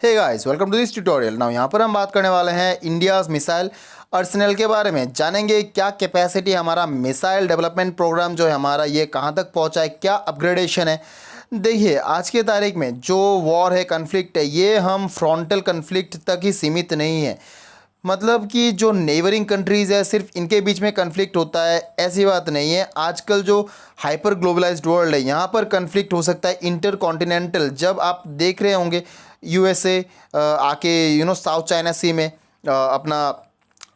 Hey guys, welcome to this tutorial. Now यहाँ पर हम बात करने वाले हैं इंडियाज़ मिसाइल अर्सेनल के बारे में। जानेंगे क्या कैपेसिटी हमारा मिसाइल डेवलपमेंट प्रोग्राम जो है हमारा, ये कहाँ तक पहुँचा है, क्या अपग्रेडेशन है। देखिए, आज के तारीख में जो वॉर है, कन्फ्लिक्ट है, ये हम फ्रंटल कन्फ्लिक्ट तक ही सीमित नहीं है। मतलब कि जो नेबरिंग कंट्रीज़ है सिर्फ इनके बीच में कन्फ्लिक्ट होता है, ऐसी बात नहीं है। आजकल जो हाइपर ग्लोबलाइज्ड वर्ल्ड है, यहाँ पर कन्फ्लिक्ट हो सकता है इंटर कॉन्टिनेंटल। जब आप देख रहे होंगे यूएसए आके साउथ चाइना सी में अपना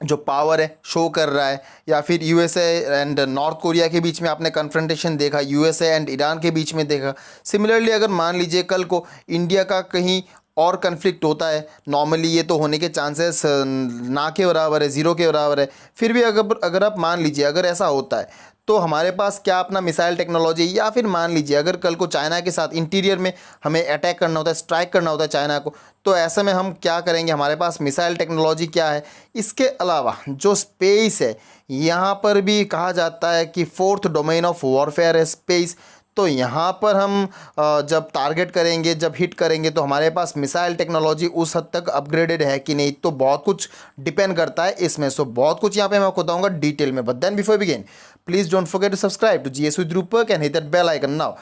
जो पावर है शो कर रहा है, या फिर यूएसए एंड नॉर्थ कोरिया के बीच में आपने कन्फ्रंटेशन देखा, यूएसए एंड ईरान के बीच में देखा। सिमिलरली अगर मान लीजिए कल को इंडिया का कहीं और कन्फ्लिक्ट होता है, नॉर्मली ये तो होने के चांसेस ना के बराबर है, ज़ीरो के बराबर है। फिर भी अगर अगर आप मान लीजिए अगर ऐसा होता है तो हमारे पास क्या अपना मिसाइल टेक्नोलॉजी, या फिर मान लीजिए अगर कल को चाइना के साथ इंटीरियर में हमें अटैक करना होता है, स्ट्राइक करना होता है चाइना को, तो ऐसे में हम क्या करेंगे, हमारे पास मिसाइल टेक्नोलॉजी क्या है। इसके अलावा जो स्पेस है, यहाँ पर भी कहा जाता है कि फोर्थ डोमेन ऑफ वॉरफेयर है स्पेस। तो यहाँ पर हम जब टारगेट करेंगे, जब हिट करेंगे, तो हमारे पास मिसाइल टेक्नोलॉजी उस हद तक अपग्रेडेड है कि नहीं, तो बहुत कुछ डिपेंड करता है इसमें। सो बहुत कुछ यहाँ पे मैं आपको बताऊंगा डिटेल में। But then before begin, please don't forget to subscribe to GS with Rupak and hit that bell icon now.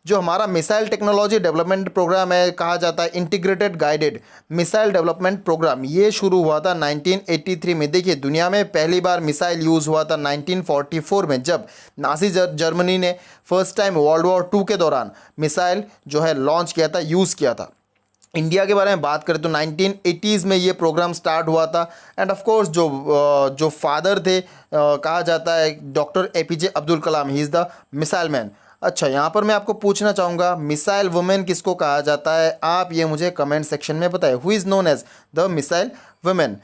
जो हमारा मिसाइल टेक्नोलॉजी डेवलपमेंट प्रोग्राम है, कहा जाता है integrated guided missile development program, ये शुरू हुआ था 1983 में। देखिए, दुनिया में पहली बार मिसाइल यूज़ हुआ था 1944 में, जब नासी जर्मनी ने first time world war two के दौरान मिसाइल जो है लॉन्च किया था, यूज़ किया था। इंडिया के बारे में बात करें तो 1980s में ये प्रोग्राम स्टार्ट हुआ था। एंड ऑफ कोर्स जो फादर थे, कहा जाता है doctor APJ Abdul Kalam, he is the missile man. अच्छा, यहाँ पर मैं आपको पूछना चाहूँगा, मिसाइल वुमेन किसको कहा जाता है? आप ये मुझे कमेंट सेक्शन में बताएं। Who is known as the missile women?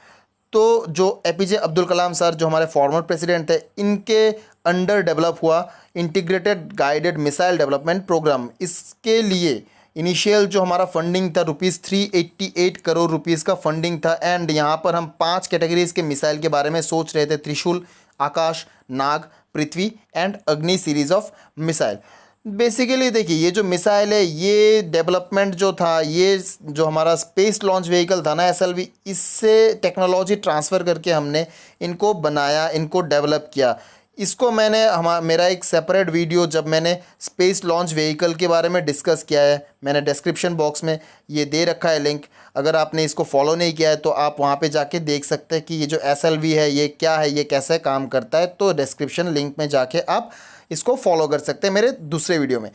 तो जो एपीजे अब्दुल कलाम सर, जो हमारे फॉर्मर प्रेसिडेंट थे, इनके अंडर डेवलप हुआ integrated guided missile development program. इसके लिए इनिशियल जो हमारा फंडिंग था ₹388 करोड़ रुपीज़ का फंडिंग था। एंड यहाँ पर हम 5 कैटेगरीज के मिसाइल के बारे में सोच रहे थे: त्रिशूल, आकाश, नाग, पृथ्वी एंड अग्नि सीरीज ऑफ मिसाइल। बेसिकली देखिए, ये जो मिसाइल है, ये डेवलपमेंट जो था, ये जो हमारा स्पेस लॉन्च व्हीकल था ना, एसएलवी, इससे टेक्नोलॉजी ट्रांसफ़र करके हमने इनको बनाया, इनको डेवलप किया। इसको मैंने मेरा एक सेपरेट वीडियो जब मैंने स्पेस लॉन्च व्हीकल के बारे में डिस्कस किया है, मैंने डिस्क्रिप्शन बॉक्स में ये दे रखा है लिंक। अगर आपने इसको फॉलो नहीं किया है तो आप वहाँ पे जाके देख सकते हैं कि ये जो एसएलवी है ये क्या है, ये कैसे काम करता है। तो डिस्क्रिप्शन लिंक में जाके आप इसको फॉलो कर सकते हैं मेरे दूसरे वीडियो में।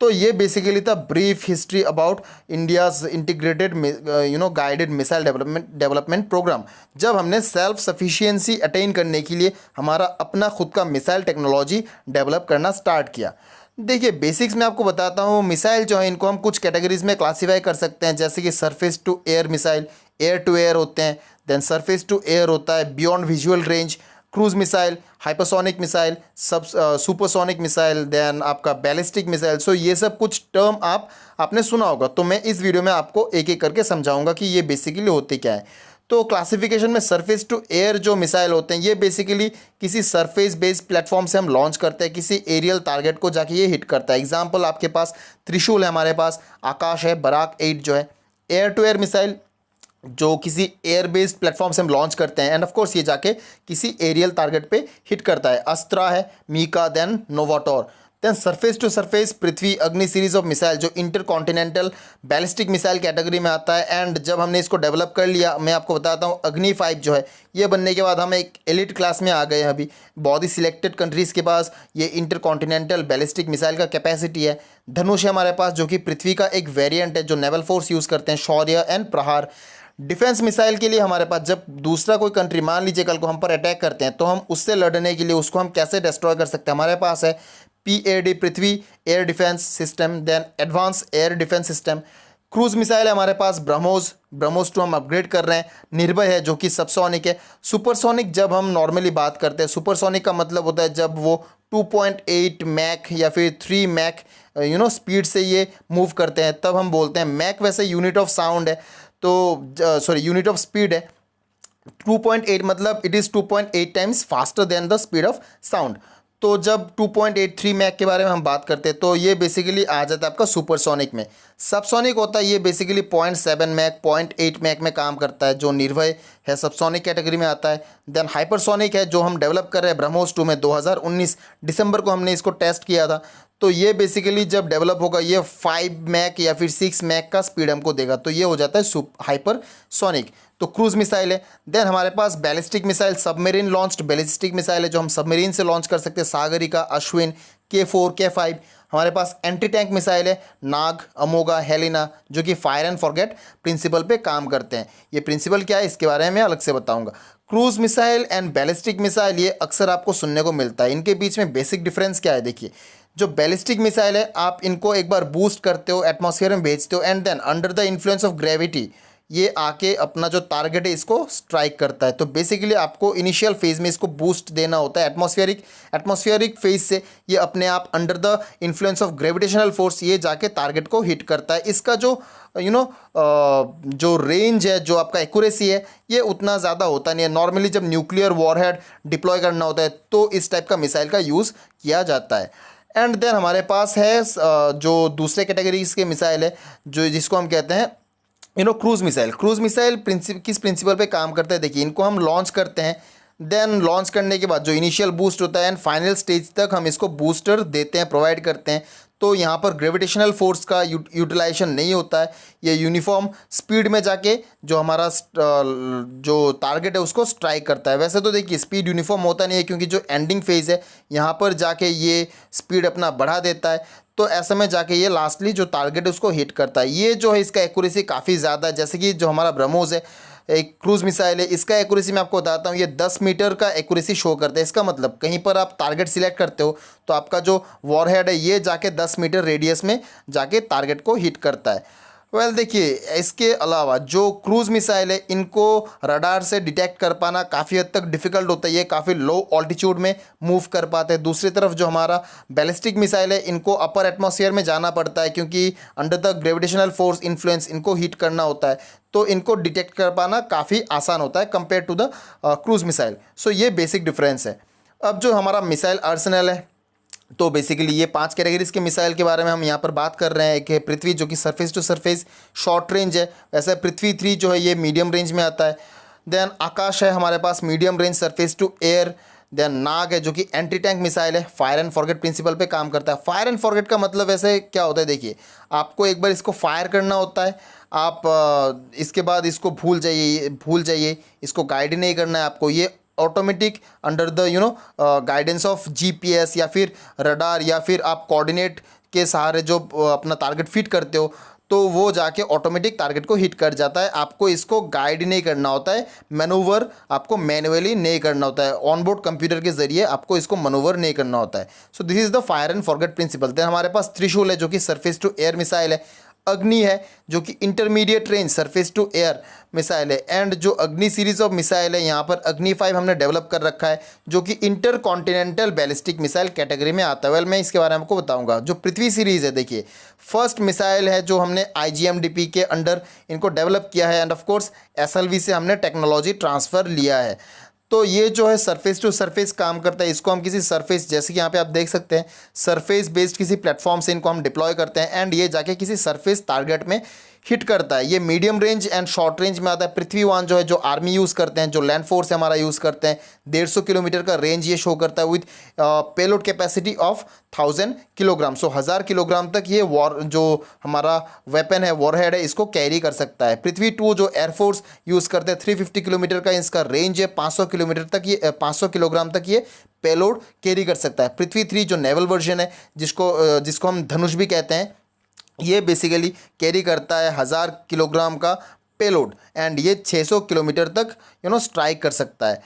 तो ये बेसिकली था brief history about India's integrated guided missile development program. जब हमने सेल्फ सफिशिएंसी अटेन करने के लिए हमारा अपना खुद का मिसाइल टेक्नोलॉजी डेवलप करना स्टार्ट किया। देखिए, बेसिक्स में आपको बताता हूँ। मिसाइल जो है, इनको हम कुछ कैटेगरीज में क्लासीफाई कर सकते हैं, जैसे कि surface to air missile, air to air होते हैं, देन सरफेस टू एयर होता है, beyond visual range, cruise missile, hypersonic missile, supersonic missile, then आपका बैलिस्टिक मिसाइल। सो ये सब कुछ टर्म आपने सुना होगा, तो मैं इस वीडियो में आपको एक एक करके समझाऊंगा कि ये बेसिकली होते क्या है। तो क्लासिफिकेशन में सरफेस टू एयर जो मिसाइल होते हैं, ये बेसिकली किसी सरफेस बेस्ड प्लेटफॉर्म से हम लॉन्च करते हैं, किसी एरियल टारगेट को जाके ये हिट करता है। एग्जाम्पल, आपके पास त्रिशूल है, हमारे पास आकाश है, बराक 8 जो है। एयर टू एयर मिसाइल जो किसी एयर बेस्ड प्लेटफॉर्म से हम लॉन्च करते हैं, एंड ऑफ कोर्स ये जाके किसी एरियल टारगेट पे हिट करता है। अस्त्रा है, Mica, then Novator. Then surface to surface Prithvi Agni series of missile, जो intercontinental ballistic missile category में आता है। एंड जब हमने इसको डेवलप कर लिया, मैं आपको बताता हूँ, अग्नि 5 जो है, ये बनने के बाद हम एक एलिट क्लास में आ गए हैं। अभी बहुत ही सिलेक्टेड कंट्रीज़ के पास ये इंटर कॉन्टिनेंटल बैलिस्टिक मिसाइल का कैपेसिटी है। धनुष है हमारे पास, जो कि पृथ्वी का एक वेरिएंट है, जो नेवल फोर्स यूज़ करते हैं। शौर्य एंड प्रहार डिफेंस मिसाइल के लिए हमारे पास, जब दूसरा कोई कंट्री मान लीजिए कल को हम पर अटैक करते हैं, तो हम उससे लड़ने के लिए उसको हम कैसे डिस्ट्रॉय कर सकते हैं, हमारे पास है PAD, Prithvi air defence system, then advance air defence system. Cruise missile है हमारे पास ब्रह्मोस, ब्रह्मोस 2 हम अपग्रेड कर रहे हैं। निर्भय है, जो कि सबसोनिक है। सुपरसोनिक जब हम नॉर्मली बात करते हैं, सुपरसोनिक का मतलब होता है जब वो 2.8 मैक या फिर 3 मैक स्पीड से ये मूव करते हैं, तब हम बोलते हैं। मैक वैसे यूनिट ऑफ साउंड है, तो सॉरी यूनिट ऑफ स्पीड है। 2.8 मतलब it is 2.8 times faster than the speed of sound. तो जब 2.83 मैक के बारे में हम बात करते हैं तो ये बेसिकली आ जाता है आपका सुपरसोनिक में। सबसोनिक होता है ये बेसिकली 0.7 मैक 0.8 मैक में काम करता है, जो निर्भय है सबसोनिक कैटेगरी में आता है। देन हाइपरसोनिक है जो हम डेवलप कर रहे हैं ब्रह्मोस 2 में, 2019 दिसंबर को हमने इसको टेस्ट किया था। तो ये बेसिकली जब डेवलप होगा ये 5 मैक या फिर 6 मैक का स्पीड हमको देगा, तो ये हो जाता है हाइपरसोनिक। तो क्रूज मिसाइल है। देन हमारे पास ballistic missile, submarine launched ballistic missile है जो हम सबमरीन से लॉन्च कर सकते हैं, सागरिका, अश्विन, K4, K5। हमारे पास एंटी टैंक मिसाइल है, नाग, अमोगा, हेलिना, जो कि फायर एंड फॉरगेट प्रिंसिपल पे काम करते हैं। ये प्रिंसिपल क्या है इसके बारे में मैं अलग से बताऊंगा। Cruise missile and ballistic missile ये अक्सर आपको सुनने को मिलता है, इनके बीच में बेसिक डिफरेंस क्या है देखिए। जो बैलिस्टिक मिसाइल है आप इनको एक बार बूस्ट करते हो, एटमॉस्फेयर में भेजते हो, and then under the influence of gravity ये आके अपना जो टारगेट है इसको स्ट्राइक करता है। तो बेसिकली आपको इनिशियल फेज में इसको बूस्ट देना होता है, एटमॉस्फेरिक फेज से ये अपने आप under the influence of gravitational force ये जाके टारगेट को हिट करता है। इसका जो जो रेंज है, जो आपका एक्यूरेसी है, ये उतना ज़्यादा होता नहीं है। नॉर्मली जब न्यूक्लियर वॉरहेड डिप्लॉय करना होता है तो इस टाइप का मिसाइल का यूज़ किया जाता है। एंड देन हमारे पास है जो दूसरे कैटेगरीज के मिसाइल है जो जिसको हम कहते हैं क्रूज मिसाइल। क्रूज मिसाइल किस प्रिंसिपल पे काम करता है देखिए, इनको हम लॉन्च करते हैं, देन लॉन्च करने के बाद जो इनिशियल बूस्ट होता है एंड फाइनल स्टेज तक हम इसको बूस्टर देते हैं, प्रोवाइड करते हैं। तो यहाँ पर ग्रेविटेशनल फोर्स का यूटिलाइजेशन नहीं होता है, ये यूनिफॉर्म स्पीड में जाके जो हमारा जो टारगेट है उसको स्ट्राइक करता है। वैसे तो देखिए स्पीड यूनिफॉर्म होता नहीं है क्योंकि जो एंडिंग फेज है यहाँ पर जाके ये स्पीड अपना बढ़ा देता है, तो ऐसे में जाके ये लास्टली जो टारगेट है उसको हिट करता है। ये जो है इसका एक्यूरेसी काफ़ी ज़्यादा है, जैसे कि जो हमारा ब्रह्मोस है एक क्रूज मिसाइल है, इसका एक्यूरेसी मैं आपको बताता हूँ, ये 10 मीटर का एक्यूरेसी शो करता है। इसका मतलब कहीं पर आप टारगेट सिलेक्ट करते हो तो आपका जो वॉरहेड है ये जाके 10 मीटर रेडियस में जाके टारगेट को हिट करता है। देखिए इसके अलावा जो क्रूज मिसाइल है इनको रडार से डिटेक्ट कर पाना काफ़ी हद तक डिफ़िकल्ट होता है, ये काफ़ी लो ऑल्टीट्यूड में मूव कर पाते हैं। दूसरी तरफ जो हमारा बैलिस्टिक मिसाइल है इनको अपर एटमॉस्फेयर में जाना पड़ता है क्योंकि under the gravitational force influence इनको हिट करना होता है, तो इनको डिटेक्ट कर पाना काफ़ी आसान होता है compare to the cruise missile. So ये बेसिक डिफरेंस है। अब जो हमारा मिसाइल आर्सेनल है तो बेसिकली ये 5 कैटेगरीज के मिसाइल के बारे में हम यहाँ पर बात कर रहे हैं। एक है पृथ्वी जो कि surface to surface short range है, वैसे पृथ्वी 3 जो है ये मीडियम रेंज में आता है। देन आकाश है हमारे पास medium range surface to air. Then Nag है जो कि एंटी टैंक मिसाइल है, फायर एंड फॉरगेट प्रिंसिपल पे काम करता है। फायर एंड फॉरगेट का मतलब वैसे क्या होता है देखिए, आपको एक बार इसको फायर करना होता है, आप इसके बाद इसको भूल जाइए, इसको गाइड नहीं करना है आपको। ये automatic under the guidance of GPS या फिर रडार या फिर आप कोऑर्डिनेट के सहारे जो अपना टारगेट फिट करते हो तो वो जाके ऑटोमेटिक टारगेट को हिट कर जाता है। आपको इसको गाइड नहीं करना होता है, मैनूवर आपको मैनुअली नहीं करना होता है, ऑनबोर्ड कंप्यूटर के जरिए आपको इसको मैनूवर नहीं करना होता है। So this is the fire and forget principle. Then हमारे पास त्रिशूल है जो कि सरफेस टू एयर मिसाइल है। अग्नि है जो कि intermediate range surface to air missile है। एंड जो अग्नि सीरीज ऑफ मिसाइल है यहाँ पर अग्नि 5 हमने डेवलप कर रखा है जो कि inter continental ballistic missile category में आता है। मैं इसके बारे में आपको बताऊंगा। जो पृथ्वी सीरीज़ है देखिए, फर्स्ट मिसाइल है जो हमने IGMDP के अंडर इनको डेवलप किया है एंड ऑफ कोर्स SLV से हमने टेक्नोलॉजी ट्रांसफ़र लिया है। तो ये जो है सरफेस टू सरफेस काम करता है। इसको हम किसी सरफेस, जैसे कि यहाँ पे आप देख सकते हैं, सरफेस बेस्ड किसी प्लेटफॉर्म से इनको हम डिप्लॉय करते हैं एंड ये जाके किसी सरफेस टारगेट में हिट करता है। ये medium range and short range में आता है। पृथ्वी 1 जो है जो आर्मी यूज़ करते हैं, जो लैंड फोर्स है हमारा यूज़ करते हैं, 150 किलोमीटर का रेंज ये शो करता है with payload capacity of 1000 kilogram. So 1000 kilogram तक ये जो हमारा वेपन है, वॉरहेड है, इसको कैरी कर सकता है। पृथ्वी 2 जो एयरफोर्स यूज़ करते हैं, 350 किलोमीटर का इसका रेंज है, 500 किलोमीटर तक ये 500 किलोग्राम तक ये पेलोड कैरी कर सकता है। पृथ्वी 3 जो नेवल वर्जन है जिसको हम धनुष भी कहते हैं, ये बेसिकली कैरी करता है 1000 किलोग्राम का पेलोड एंड ये 600 किलोमीटर तक स्ट्राइक कर सकता है।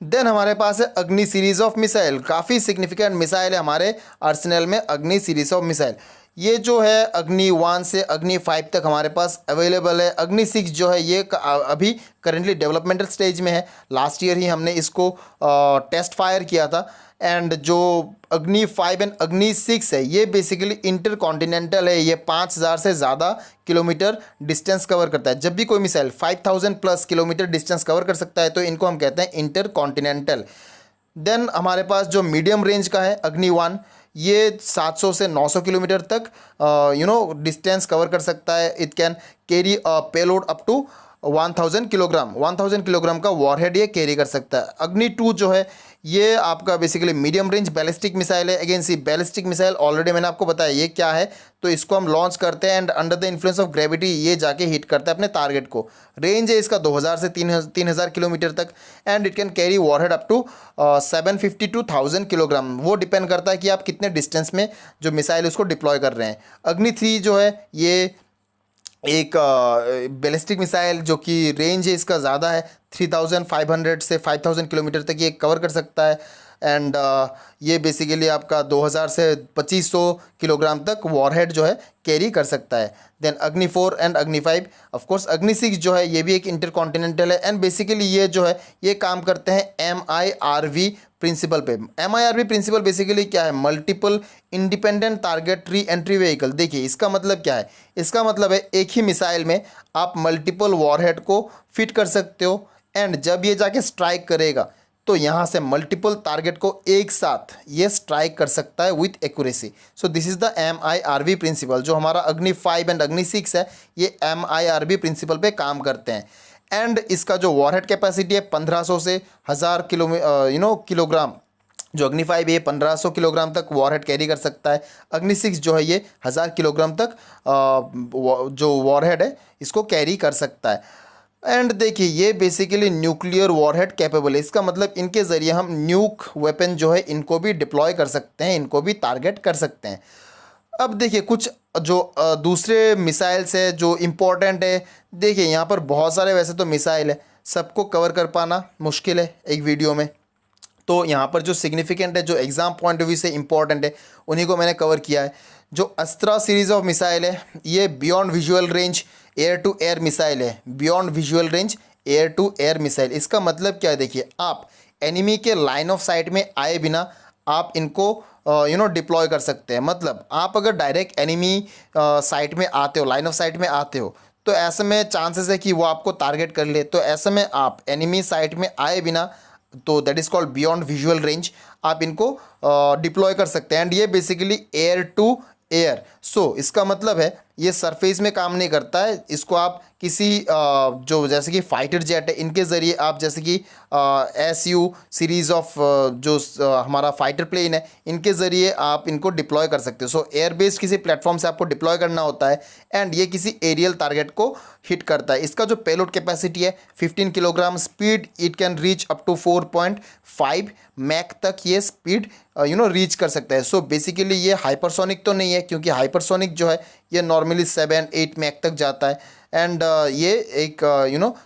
देन हमारे पास है अग्नि सीरीज ऑफ मिसाइल। काफ़ी सिग्निफिकेंट मिसाइल है हमारे आर्सेनल में अग्नि सीरीज ऑफ मिसाइल। ये जो है अग्नि 1 से अग्नि 5 तक हमारे पास अवेलेबल है। अग्नि 6 जो है ये अभी करेंटली डेवलपमेंटल स्टेज में है। लास्ट ईयर ही हमने इसको टेस्ट फायर किया था। एंड जो अग्नि 5 एंड अग्नि 6 है ये बेसिकली इंटर कॉन्टिनेंटल है। ये 5000 से ज़्यादा किलोमीटर डिस्टेंस कवर करता है। जब भी कोई missile 5000 plus kilometre distance cover कर सकता है तो इनको हम कहते हैं इंटर कॉन्टिनेंटल। देन हमारे पास जो मीडियम रेंज का है अग्नि 1, ये 700 से 900 किलोमीटर तक डिस्टेंस कवर कर सकता है। It can carry payload up to 1000 kilogram, 1000 kilogram का वॉरहेड ये कैरी कर सकता है। अग्नि 2 जो है ये आपका basically medium range ballistic missile है। Again see ballistic missile already मैंने आपको बताया ये क्या है। तो इसको हम लॉन्च करते हैं and under the influence of gravity ये जाके हिट करता है अपने टारगेट को। रेंज है इसका 2000 से 3000 किलोमीटर तक and it can carry warhead up to 750 to 1000 kilogram. वो डिपेंड करता है कि आप कितने डिस्टेंस में जो मिसाइल उसको डिप्लॉय कर रहे हैं। अग्नि 3 जो है ये एक बैलिस्टिक मिसाइल जो कि रेंज है इसका ज़्यादा है, 3500 से 5000 किलोमीटर तक ये कवर कर सकता है एंड ये बेसिकली आपका 2000 से 2500 किलोग्राम तक वॉरहेड जो है कैरी कर सकता है। देन अग्नि 4 एंड अग्नि 5, ऑफ कोर्स अग्नि 6 जो है ये भी एक इंटरकॉन्टिनेंटल है एंड बेसिकली ये जो है ये काम करते हैं MIRV प्रिंसिपल पे। MIRV प्रिंसिपल बेसिकली क्या है, multiple independent target re entry vehicle. देखिए इसका मतलब क्या है, इसका मतलब है एक ही मिसाइल में आप मल्टीपल वॉरहेड को फिट कर सकते हो एंड जब ये जाके स्ट्राइक करेगा तो यहाँ से मल्टीपल टारगेट को एक साथ ये स्ट्राइक कर सकता है with accuracy. So this is the MIRV principle. जो हमारा अग्नि 5 एंड अग्नि 6 है ये MIRV प्रिंसिपल पे काम करते हैं एंड इसका जो वॉरहेड कैपेसिटी है 1500 से 1000 किलोग्राम। जो अग्नि 5 ये 1500 किलोग्राम तक वॉरहेड कैरी कर सकता है। अग्नि 6 जो है ये 1000 किलोग्राम तक जो वॉरहेड है इसको कैरी कर सकता है। एंड देखिए ये बेसिकली न्यूक्लियर वॉरहेड कैपेबल है। इसका मतलब इनके ज़रिए हम न्यूक वेपन जो है इनको भी डिप्लॉय कर सकते हैं, इनको भी टारगेट कर सकते हैं। अब देखिए कुछ जो दूसरे मिसाइल्स है जो इम्पोर्टेंट है। देखिए यहाँ पर बहुत सारे वैसे तो मिसाइल है, सबको कवर कर पाना मुश्किल है एक वीडियो में। तो यहाँ पर जो सिग्निफिकेंट है, जो एग्ज़ाम पॉइंट ऑफ व्यू से इम्पॉर्टेंट है, उन्हीं को मैंने कवर किया है। जो अस्त्रा सीरीज़ ऑफ मिसाइल है ये beyond visual range air to air missile है। Beyond visual range air to air missile, इसका मतलब क्या है, देखिए आप एनिमी के लाइन ऑफ साइट में आए बिना आप इनको डिप्लॉय कर सकते हैं। मतलब आप अगर डायरेक्ट एनिमी साइट में आते हो, लाइन ऑफ साइट में आते हो, तो ऐसे में चांसेस है कि वो आपको टारगेट कर ले। तो ऐसे में आप एनिमी साइट में आए बिना, तो that is called beyond visual range, आप इनको डिप्लॉय कर सकते हैं एंड ये बेसिकली एयर टू एयर। सो इसका मतलब है ये सरफेस में काम नहीं करता है। इसको आप किसी जो जैसे कि फाइटर जेट है इनके ज़रिए आप जैसे कि SU सीरीज़ ऑफ जो हमारा फाइटर प्लेन है इनके ज़रिए आप इनको डिप्लॉय कर सकते हो। सो एयर बेस्ड किसी प्लेटफॉर्म से आपको डिप्लॉय करना होता है एंड ये किसी एरियल टारगेट को हिट करता है। इसका जो पेलोड कैपेसिटी है 15 kilogram, speed it can reach up to 4.5 mach तक ये स्पीड रीच कर सकता है। सो बेसिकली ये हाइपरसोनिक तो नहीं है, क्योंकि हाइपरसोनिक जो है ये नॉर्मली 7-8 मैक तक जाता है एंड ये एक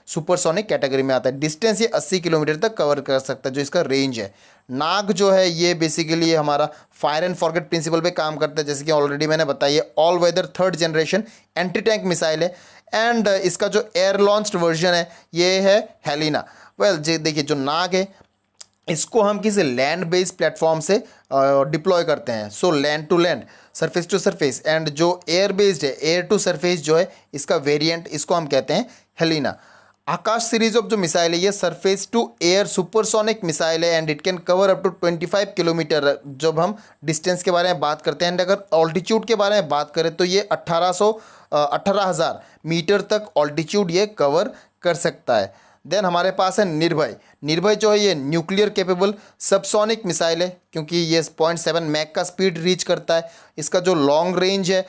सुपरसोनिक कैटेगरी में आता है। डिस्टेंस ये 80 किलोमीटर तक कवर कर सकता है जो इसका रेंज है। नाग जो है ये बेसिकली हमारा फायर एंड फॉरगेट प्रिंसिपल पे काम करता है, जैसे कि ऑलरेडी मैंने बताया all weather 3rd generation anti tank missile है एंड इसका जो एयर लॉन्च्ड वर्जन है ये है हेलिना। वेल देखिए जो नाग है इसको हम किसी लैंड बेस्ड प्लेटफॉर्म से डिप्लॉय करते हैं। So land to land, surface to surface and जो एयर बेस्ड है एयर टू सरफेस जो है इसका वेरिएंट, इसको हम कहते हैं हेलिना। आकाश सीरीज ऑफ जो मिसाइल है ये surface to air supersonic missile है and it can cover up to 25 kilometre. जब हम डिस्टेंस के बारे में बात करते हैं एंड अगर ऑल्टीट्यूड के बारे में बात करें तो ये 18,000 मीटर तक ऑल्टीट्यूड ये कवर कर सकता है। देन हमारे पास है निर्भय। निर्भय जो है ये न्यूक्लियर कैपेबल सबसोनिक मिसाइल है, क्योंकि ये 0.7 मैक का स्पीड रीच करता है। इसका जो लॉन्ग रेंज है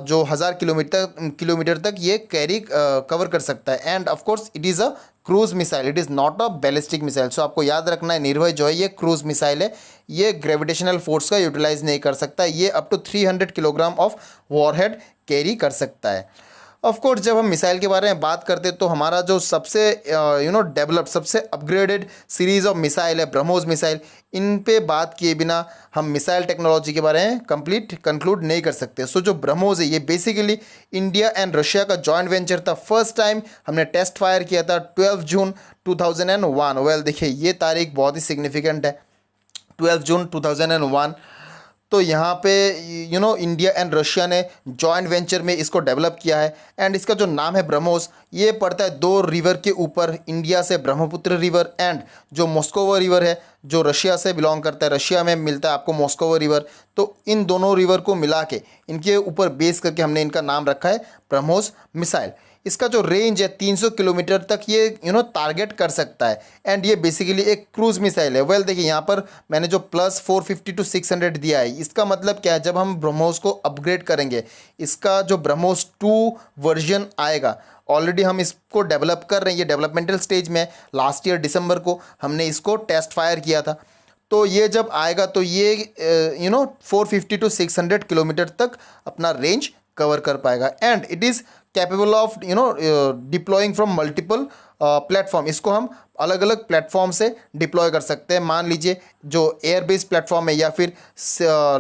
जो 1000 किलोमीटर तक ये कैरी कवर कर सकता है and of course it is a cruise missile, it is not a ballistic missile. So आपको याद रखना है निर्भय जो है ये क्रूज मिसाइल है, ये ग्रेविटेशनल फोर्स का यूटिलाइज नहीं कर सकता। ये up to 300 kilogram of warhead carry कर सकता है। ऑफ कोर्स जब हम मिसाइल के बारे में बात करते हैं तो हमारा जो सबसे डेवलप्ड सबसे अपग्रेडेड सीरीज़ ऑफ मिसाइल है ब्रह्मोस मिसाइल। इन पे बात किए बिना हम मिसाइल टेक्नोलॉजी के बारे में कंक्लूड नहीं कर सकते। सो जो ब्रह्मोस है ये बेसिकली इंडिया एंड रशिया का जॉइंट वेंचर था। फर्स्ट टाइम हमने टेस्ट फायर किया था 12 जून 2001। वेल देखिए ये तारीख बहुत ही सिग्निफिकेंट है, 12 जून 2001। तो यहाँ पे इंडिया एंड रशिया ने जॉइंट वेंचर में इसको डेवलप किया है। एंड इसका जो नाम है ब्रह्मोस, ये पड़ता है दो रिवर के ऊपर, इंडिया से ब्रह्मपुत्र रिवर एंड जो मॉस्कोवा रिवर है जो रशिया से बिलोंग करता है, रशिया में मिलता है आपको मॉस्कोवा रिवर। तो इन दोनों रिवर को मिला के इनके ऊपर बेस करके हमने इनका नाम रखा है ब्रह्मोस मिसाइल। इसका जो रेंज है 300 किलोमीटर तक ये टारगेट कर सकता है। एंड ये बेसिकली एक क्रूज मिसाइल है। वेल देखिए यहाँ पर मैंने जो प्लस 450 to 600 दिया है, इसका मतलब क्या है, जब हम ब्रह्मोस को अपग्रेड करेंगे, इसका जो ब्रह्मोस 2 वर्जन आएगा, ऑलरेडी हम इसको डेवलप कर रहे हैं, ये डेवलपमेंटल स्टेज में। लास्ट ईयर दिसंबर को हमने इसको टेस्ट फायर किया था। तो ये जब आएगा तो ये 450 to 600 किलोमीटर तक अपना रेंज कवर कर पाएगा। And it is capable of deploying from multiple platform. इसको हम अलग अलग प्लेटफॉर्म से डिप्लॉय कर सकते हैं। मान लीजिए जो एयर बेस्ड प्लेटफॉर्म है या फिर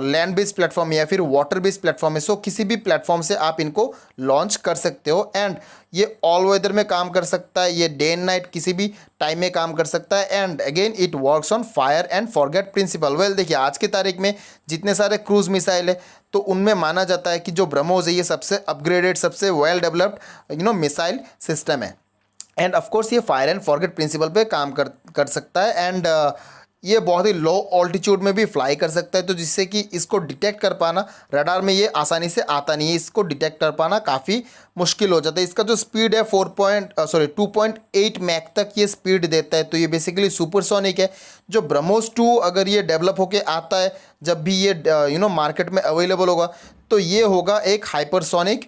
लैंड बेस्ड प्लेटफॉर्म है या फिर वाटर बेस्ड प्लेटफॉर्म है, सो किसी भी प्लेटफॉर्म से आप इनको लॉन्च कर सकते हो। एंड ये ऑल वेदर में काम कर सकता है, ये डे एंड नाइट किसी भी टाइम में काम कर सकता है। And again it works on fire and forget principle. Well देखिए आज की तारीख में जितने सारे क्रूज मिसाइल है तो उनमें माना जाता है कि जो ब्रह्मोस है ये सबसे अपग्रेडेड, सबसे वेल डेवलप्ड मिसाइल सिस्टम है। एंड ऑफ कोर्स ये फायर एंड फॉरगेट प्रिंसिपल पे काम कर सकता है। एंड ये बहुत ही लो ऑल्टीट्यूड में भी फ्लाई कर सकता है, तो जिससे कि इसको डिटेक्ट कर पाना रडार में ये आसानी से आता नहीं है, इसको डिटेक्ट कर पाना काफ़ी मुश्किल हो जाता है। इसका जो स्पीड है 2.8 मैक तक ये स्पीड देता है, तो ये बेसिकली सुपरसोनिक है। जो ब्रह्मोस 2 अगर ये डेवलप होके आता है, जब भी ये मार्केट में अवेलेबल होगा, तो ये होगा एक हाइपरसोनिक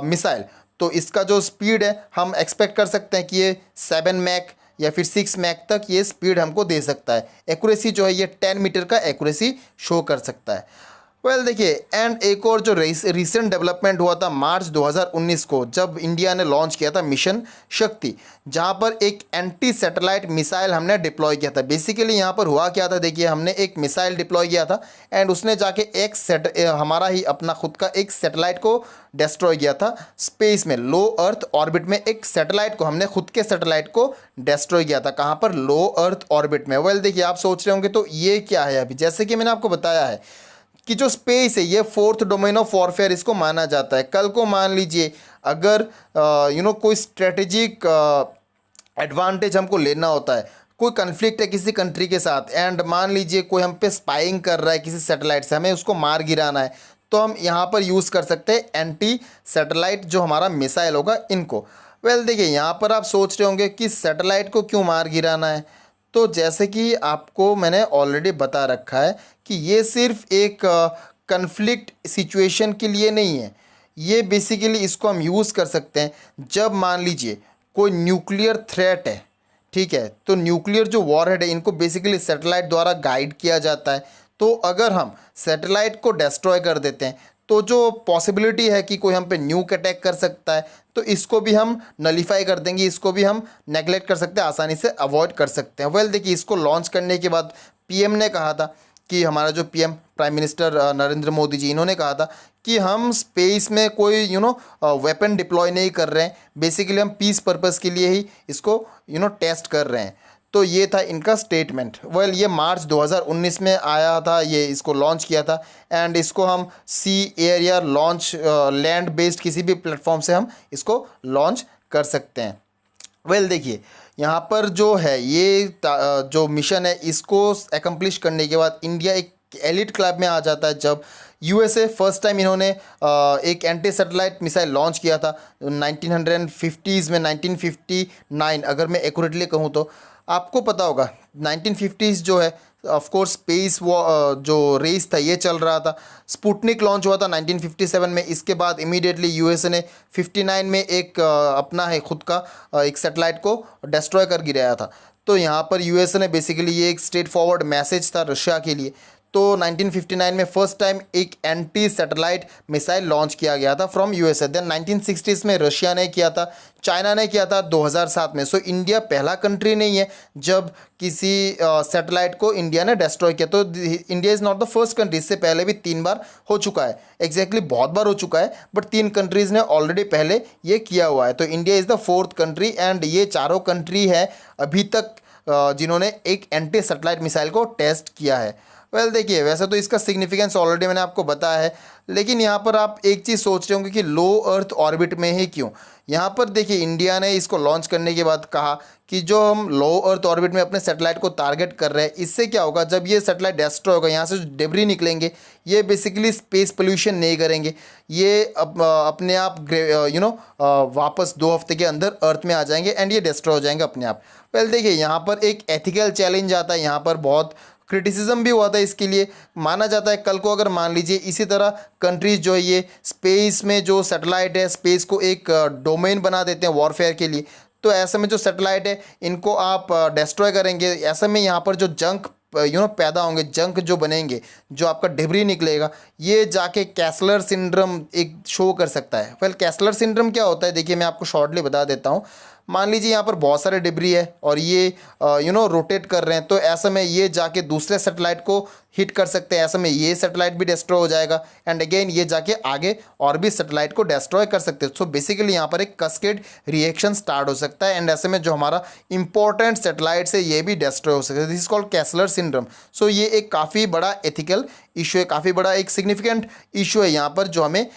मिसाइल। तो इसका जो स्पीड है हम एक्सपेक्ट कर सकते हैं कि ये 7 मैक या फिर 6 मैक तक ये स्पीड हमको दे सकता है। एक्यूरेसी जो है ये 10 मीटर का एक्यूरेसी शो कर सकता है। वेल देखिए, एंड एक और जो रिसेंट डेवलपमेंट हुआ था मार्च 2019 को, जब इंडिया ने लॉन्च किया था मिशन शक्ति, जहां पर एक एंटी सैटेलाइट मिसाइल हमने डिप्लॉय किया था। बेसिकली यहां पर हुआ क्या था, देखिए हमने एक मिसाइल डिप्लॉय किया था एंड उसने जाके हमारा ही अपना खुद का एक सैटेलाइट को डिस्ट्रॉय किया था स्पेस में, लो अर्थ ऑर्बिट में। एक सैटेलाइट को हमने खुद के सैटेलाइट को डिस्ट्रॉय किया था। कहाँ पर? लो अर्थ ऑर्बिट में। वेल देखिए आप सोच रहे होंगे तो ये क्या है। अभी जैसे कि मैंने आपको बताया है कि जो स्पेस है ये फोर्थ डोमेन ऑफ वॉरफेयर इसको माना जाता है। कल को मान लीजिए अगर कोई स्ट्रेटेजिक एडवांटेज हमको लेना होता है, कोई कन्फ्लिक्ट है किसी कंट्री के साथ, एंड मान लीजिए कोई हम पे स्पाइंग कर रहा है किसी सैटेलाइट से, हमें उसको मार गिराना है, तो हम यहाँ पर यूज़ कर सकते हैं एंटी सैटेलाइट जो हमारा मिसाइल होगा इनको। वेल देखिए यहाँ पर आप सोच रहे होंगे कि सैटेलाइट को क्यों मार गिराना है। तो जैसे कि आपको मैंने ऑलरेडी बता रखा है कि ये सिर्फ एक कन्फ्लिक्ट सिचुएशन के लिए नहीं है। ये बेसिकली इसको हम यूज़ कर सकते हैं जब मान लीजिए कोई न्यूक्लियर थ्रेट है, ठीक है, तो न्यूक्लियर जो वॉरहेड है इनको बेसिकली सैटेलाइट द्वारा गाइड किया जाता है। तो अगर हम सैटेलाइट को डिस्ट्रॉय कर देते हैं तो जो पॉसिबिलिटी है कि कोई हम पे न्यूक अटैक कर सकता है, तो इसको भी हम नलीफाई कर देंगे, इसको भी हम नेगलेक्ट कर सकते हैं, आसानी से अवॉइड कर सकते हैं। वेल देखिए इसको लॉन्च करने के बाद पीएम ने कहा था कि हमारा जो PM prime minister Narendra Modi ji, इन्होंने कहा था कि हम स्पेस में कोई वेपन डिप्लॉय नहीं कर रहे हैं, बेसिकली हम पीस पर्पस के लिए ही इसको टेस्ट कर रहे हैं। तो ये था इनका स्टेटमेंट। वेल ये मार्च 2019 में आया था, ये इसको लॉन्च किया था। एंड इसको हम सी, एयर या लॉन्च लैंड बेस्ड किसी भी प्लेटफॉर्म से हम इसको लॉन्च कर सकते हैं। वेल देखिए यहाँ पर जो है ये जो मिशन है इसको एकम्प्लिश करने के बाद इंडिया एक एलिट क्लब में आ जाता है। जब यूएसए फर्स्ट टाइम इन्होंने एक एंटी सैटेलाइट मिसाइल लॉन्च किया था 1950s में, 1959 अगर मैं एक्यूरेटली कहूँ तो। आपको पता होगा 1950s जो है ऑफ कोर्स स्पेस जो रेस था ये चल रहा था। स्पुतनिक लॉन्च हुआ था 1957 में। इसके बाद इमीडिएटली यूएसए ने 59 में एक अपना है खुद का एक सैटेलाइट को डिस्ट्रॉय कर गिराया था। तो यहाँ पर यूएसए ने बेसिकली ये एक स्ट्रेट फॉरवर्ड मैसेज था रशिया के लिए। तो 1959 में फर्स्ट टाइम एक एंटी सैटेलाइट मिसाइल लॉन्च किया गया था फ्रॉम यूएसए। देन 1960s में रशिया ने किया था, चाइना ने किया था 2007 में। सो इंडिया पहला कंट्री नहीं है जब किसी सैटेलाइट को इंडिया ने डिस्ट्रॉय किया। तो India is not the first country, इससे पहले भी 3 बार हो चुका है। एग्जैक्टली बहुत बार हो चुका है, बट 3 कंट्रीज़ ने ऑलरेडी पहले ये किया हुआ है। तो India is the 4th country and ये चारों कंट्री है अभी तक जिन्होंने एक एंटी सैटेलाइट मिसाइल को टेस्ट किया है। वेल देखिए, वैसे तो इसका सिग्निफिकेंस ऑलरेडी मैंने आपको बताया है, लेकिन यहाँ पर आप एक चीज़ सोच रहे होंगे कि लो अर्थ ऑर्बिट में ही क्यों। यहाँ पर देखिए, इंडिया ने इसको लॉन्च करने के बाद कहा कि जो हम लो अर्थ ऑर्बिट में अपने सैटेलाइट को टारगेट कर रहे हैं, इससे क्या होगा, जब ये सैटेलाइट डिस्ट्रॉय होगा, यहाँ से जो डेब्री निकलेंगे ये बेसिकली स्पेस पोल्यूशन नहीं करेंगे, ये अपने आप वापस 2 हफ्ते के अंदर अर्थ में आ जाएंगे एंड ये डिस्ट्रॉय हो जाएंगे अपने आप। वेल देखिए, यहाँ पर एक एथिकल चैलेंज आता है, यहाँ पर बहुत क्रिटिसिज्म भी हुआ था इसके लिए। माना जाता है कल को अगर मान लीजिए इसी तरह कंट्रीज जो है ये स्पेस में जो सैटेलाइट है, स्पेस को एक डोमेन बना देते हैं वॉरफेयर के लिए, तो ऐसे में जो सैटेलाइट है इनको आप डिस्ट्रॉय करेंगे, ऐसे में यहाँ पर जो जंक पैदा होंगे, जंक जो बनेंगे, जो आपका डिब्री निकलेगा, ये जाके कैसलर सिंड्रोम एक शो कर सकता है। वेल कैसलर सिंड्रोम क्या होता है, देखिए मैं आपको शॉर्टली बता देता हूँ। मान लीजिए यहाँ पर बहुत सारे डिब्री है और ये रोटेट कर रहे हैं, तो ऐसे में ये जाके दूसरे सैटेलाइट को हिट कर सकते हैं, ऐसे में ये सैटेलाइट भी डिस्ट्रॉय हो जाएगा एंड अगेन ये जाके आगे और भी सैटेलाइट को डिस्ट्रॉय कर सकते हैं। सो बेसिकली यहाँ पर एक कैस्केड रिएक्शन स्टार्ट हो सकता है एंड ऐसे में जो हमारा इंपॉर्टेंट सैटेलाइट्स है ये भी डिस्ट्रॉय हो सकता है। This is called Kessler syndrome. So ये एक काफ़ी बड़ा एथिकल इशू है, काफ़ी बड़ा एक सिग्निफिकेंट इशू है यहाँ पर, जो हमें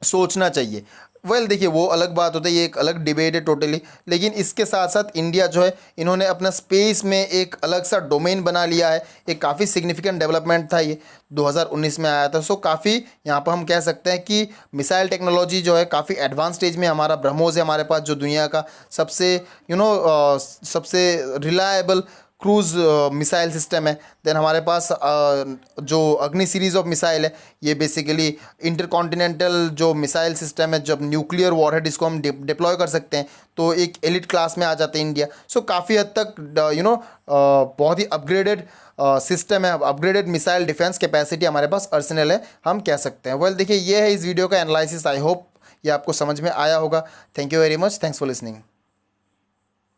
सोचना चाहिए। वेल देखिए, वो अलग बात होती है, ये एक अलग डिबेट है टोटली, लेकिन इसके साथ साथ इंडिया जो है इन्होंने अपना स्पेस में एक अलग सा डोमेन बना लिया है। एक काफ़ी सिग्निफिकेंट डेवलपमेंट था, ये 2019 में आया था। सो काफ़ी यहाँ पर हम कह सकते हैं कि मिसाइल टेक्नोलॉजी जो है काफ़ी एडवांस स्टेज में। हमारा ब्रह्मोस है हमारे पास, जो दुनिया का सबसे सबसे रिलायबल क्रूज़ मिसाइल सिस्टम है। देन हमारे पास जो अग्नि सीरीज़ ऑफ मिसाइल है, ये बेसिकली इंटरकॉन्टिनेंटल जो मिसाइल सिस्टम है, जब न्यूक्लियर वॉरहेड इसको हम डिप्लॉय कर सकते हैं तो एक एलिट क्लास में आ जाते हैं इंडिया। सो काफ़ी हद तक बहुत ही अपग्रेडेड सिस्टम है, अपग्रेडेड मिसाइल डिफेंस कैपेसिटी हमारे पास आर्सेनल है, हम कह सकते हैं। वेल देखिए, ये है इस वीडियो का एनालिसिस। आई होप ये आपको समझ में आया होगा। Thank you very much, thanks for listening.